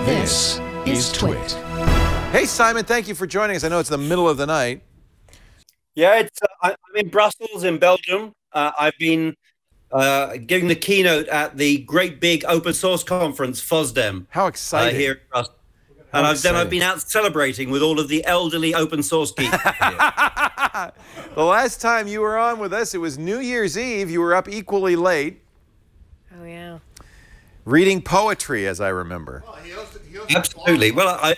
This is TWiT. Hey, Simon, thank you for joining us. I know it's the middle of the night. Yeah, I'm in Brussels, in Belgium. I've been giving the keynote at the great big open source conference, FOSDEM. How exciting. Here in Brussels. And then I've been out celebrating with all of the elderly open source geeks. The last time you were on with us, it was New Year's Eve. You were up equally late. Oh, yeah. Reading poetry, as I remember. Well, Absolutely. Well,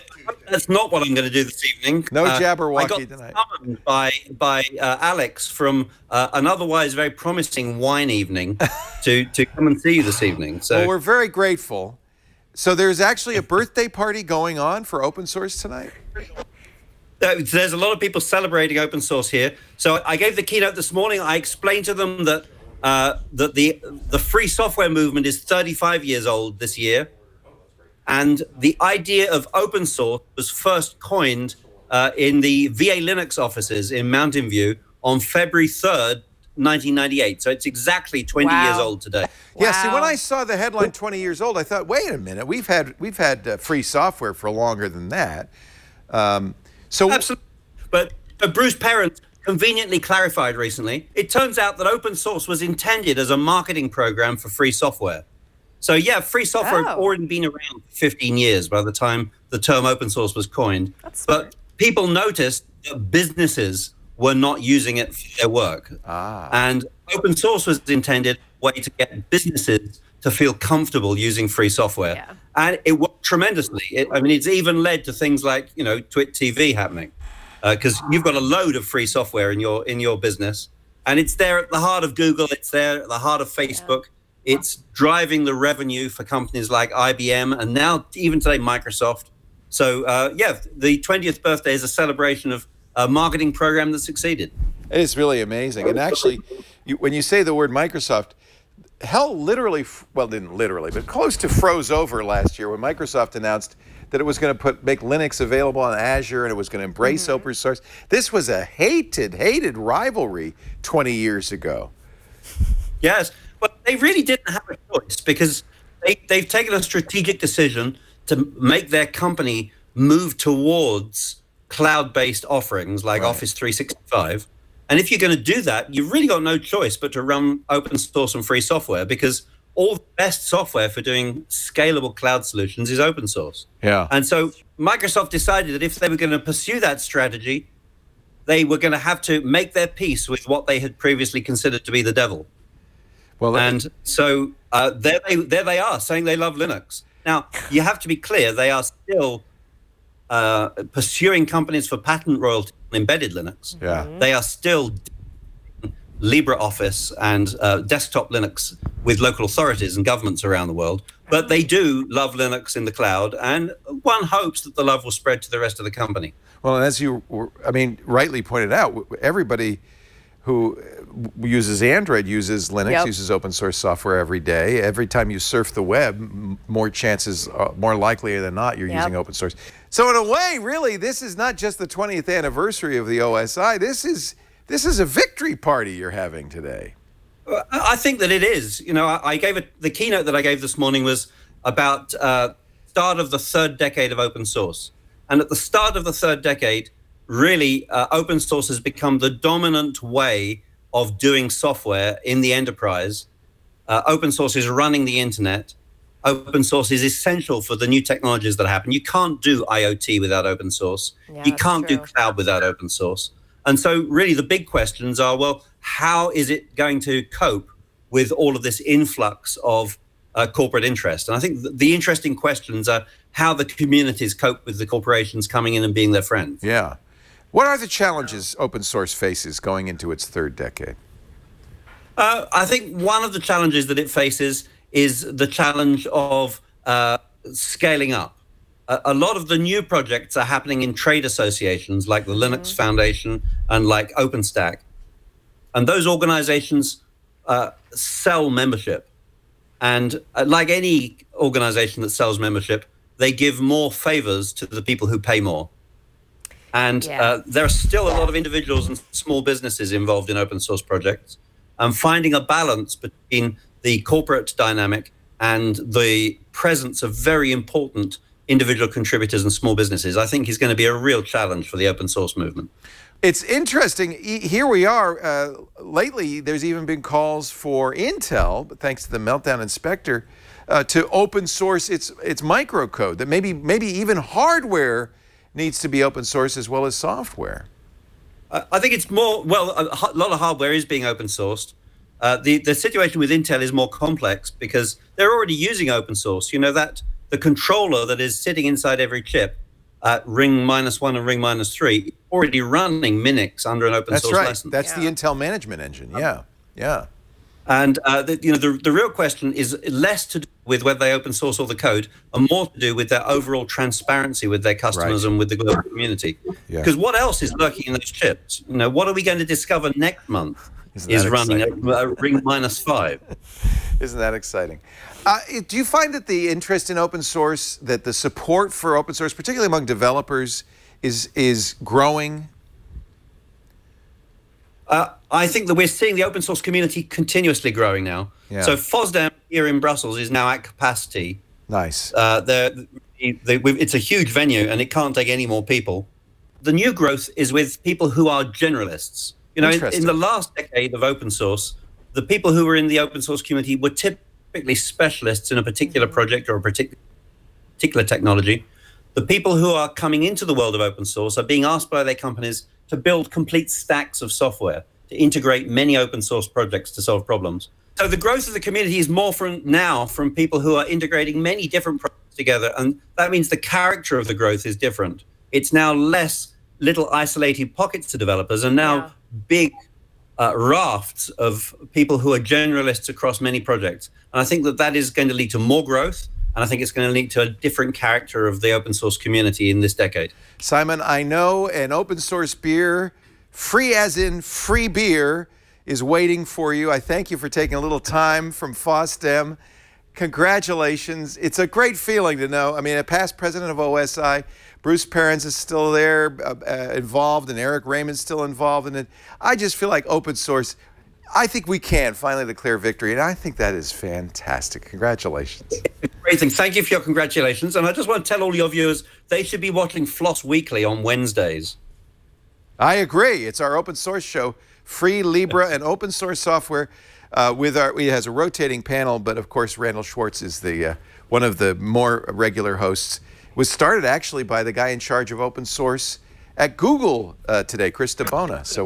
that's not what I'm going to do this evening. No Jabberwocky I got tonight. summoned by Alex from an otherwise very promising wine evening to come and see you this evening. So well, we're very grateful. So there's actually a birthday party going on for open source tonight? There's a lot of people celebrating open source here. So I gave the keynote this morning. I explained to them that the free software movement is 35 years old this year. And the idea of open source was first coined in the VA Linux offices in Mountain View on February 3rd, 1998. So it's exactly 20 years old today. Yeah, see, when I saw the headline 20 years old, I thought, wait a minute, we've had free software for longer than that. Absolutely. But Bruce Perrins conveniently clarified recently, it turns out that open source was intended as a marketing program for free software. So yeah, free software had already been around for 15 years by the time the term open source was coined. But people noticed that businesses were not using it for their work. And open source was intended as a way to get businesses to feel comfortable using free software. Yeah. And it worked tremendously. I mean, it's even led to things like, you know, TWiT TV happening. Because you've got a load of free software in your business, and it's there at the heart of Google. It's there at the heart of Facebook. Yeah. It's driving the revenue for companies like IBM, and now even today Microsoft. So yeah, the 20th birthday is a celebration of a marketing program that succeeded. It is really amazing. And actually, when you say the word Microsoft, hell literally, well, didn't literally, but close to froze over last year when Microsoft announced that it was going to make Linux available on Azure and it was going to embrace open source. This was a hated rivalry 20 years ago. Yes, but they really didn't have a choice because they've taken a strategic decision to make their company move towards cloud-based offerings like Office 365. And if you're going to do that, you've really got no choice but to run open source and free software because all the best software for doing scalable cloud solutions is open source. Yeah. And so Microsoft decided that if they were going to pursue that strategy, they were going to have to make their peace with what they had previously considered to be the devil. Well, and so there they are saying they love Linux. Now, you have to be clear, they are still pursuing companies for patent royalty on embedded Linux. Yeah. They are still LibreOffice and desktop Linux with local authorities and governments around the world. But they do love Linux in the cloud, and one hopes that the love will spread to the rest of the company. Well, and as you, rightly pointed out, everybody who uses Android uses Linux, uses open source software every day. Every time you surf the web, more likely than not, you're using open source. So in a way, really, this is not just the 20th anniversary of the OSI. This is a victory party you're having today. I think that it is. You know, the keynote that I gave this morning was about start of the third decade of open source. And at the start of the third decade, really, open source has become the dominant way of doing software in the enterprise. Open source is running the internet. Open source is essential for the new technologies that happen. You can't do IoT without open source. Yeah, you can't do cloud without open source. And so really the big questions are, well, how is it going to cope with all of this influx of corporate interest? And I think the interesting questions are how the communities cope with the corporations coming in and being their friends. Yeah. What are the challenges open source faces going into its third decade? I think one of the challenges that it faces is the challenge of scaling up. A lot of the new projects are happening in trade associations like the Linux Foundation and like OpenStack. And those organizations sell membership. And like any organization that sells membership, they give more favors to the people who pay more. And there are still a lot of individuals and small businesses involved in open source projects. And finding a balance between the corporate dynamic and the presence of very important individual contributors and small businesses, I think is going to be a real challenge for the open source movement. It's interesting. Here we are. Lately, there's even been calls for Intel, but thanks to the Meltdown Inspector, to open source its microcode. That maybe even hardware needs to be open source as well as software. I think it's more, well, a lot of hardware is being open sourced. The situation with Intel is more complex because they're already using open source. You know, that the controller that is sitting inside every chip, ring -1 and ring -3, already running Minix under an open source license. That's the Intel management engine. Yeah. And the real question is less to do with whether they open source all the code, and more to do with their overall transparency with their customers and with the global community. Because what else is lurking in those chips? You know, what are we going to discover next month is running a ring -5? Isn't that exciting? Do you find that the interest in open source, that the support for open source, particularly among developers, is growing? I think that we're seeing the open source community continuously growing now. Yeah. So FOSDEM here in Brussels is now at capacity. Nice. It's a huge venue and it can't take any more people. The new growth is with people who are generalists. You know, in the last decade of open source, the people who were in the open source community were typically specialists in a particular project or a particular technology. The people who are coming into the world of open source are being asked by their companies to build complete stacks of software, to integrate many open source projects to solve problems. So the growth of the community is more from people who are integrating many different projects together, and that means the character of the growth is different. It's now less little isolated pockets to developers, and now big rafts of people who are generalists across many projects. And I think that is going to lead to more growth, and I think it's going to lead to a different character of the open source community in this decade. Simon, I know an open source beer, free as in free beer, is waiting for you. I thank you for taking a little time from FOSDEM. Congratulations. It's a great feeling to know. I mean, a past president of OSI, Bruce Perens is still there, involved, and Eric Raymond's still involved in it. I just feel like open source, I think we can finally declare victory, and I think that is fantastic. Congratulations. Great thing. Thank you for your congratulations. And I just want to tell all your viewers, they should be watching Floss Weekly on Wednesdays. I agree. It's our open source show, free Libra and open source software. It has a rotating panel, but of course Randall Schwartz is the one of the more regular hosts. It was started actually by the guy in charge of open source at Google today, Chris DeBona. So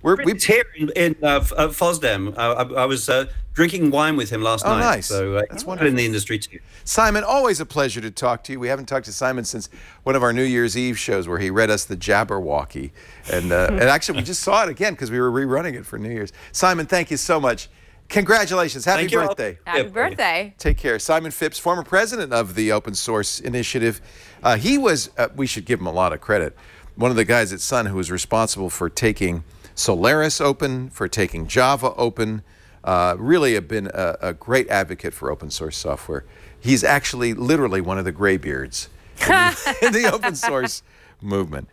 we're here in FOSDEM. I was drinking wine with him last night. Nice. So that's wonderful in the industry too. Simon, always a pleasure to talk to you. We haven't talked to Simon since one of our New Year's Eve shows where he read us the Jabberwocky. And actually, we just saw it again because we were rerunning it for New Year's. Simon, thank you so much. Congratulations. Happy birthday. Happy birthday. Take care. Simon Phipps, former president of the Open Source Initiative. He was, we should give him a lot of credit, one of the guys at Sun who was responsible for taking Solaris open, for taking Java open. Really have been a great advocate for open source software. He's actually literally one of the graybeards in the open source movement.